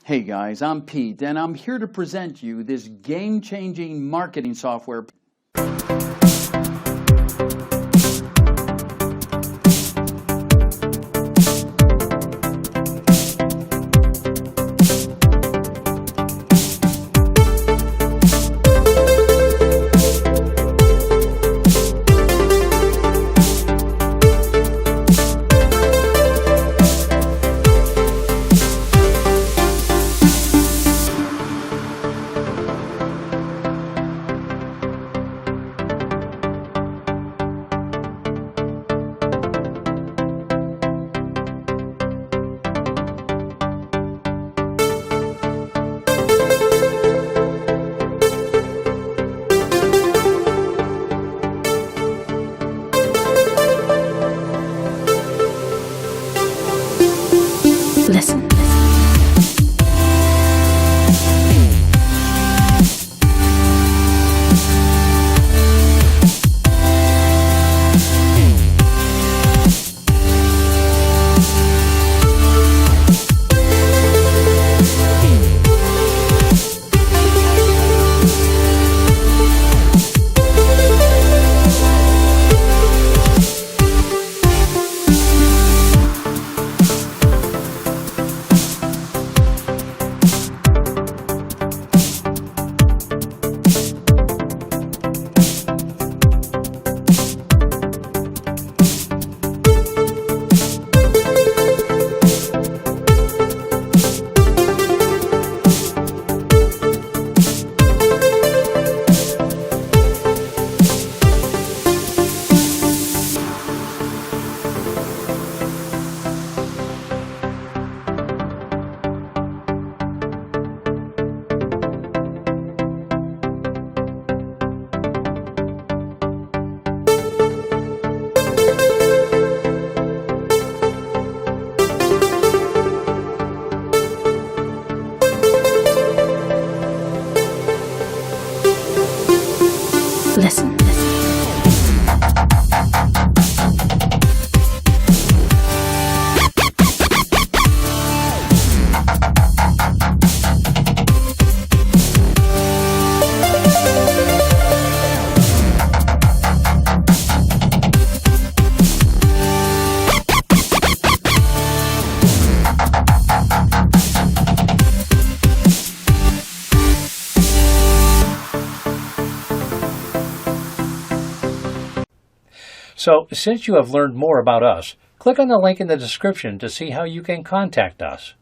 Hey guys, I'm Pete, and I'm here to present you this game-changing marketing software. Listen. Listen. So, since you have learned more about us, click on the link in the description to see how you can contact us.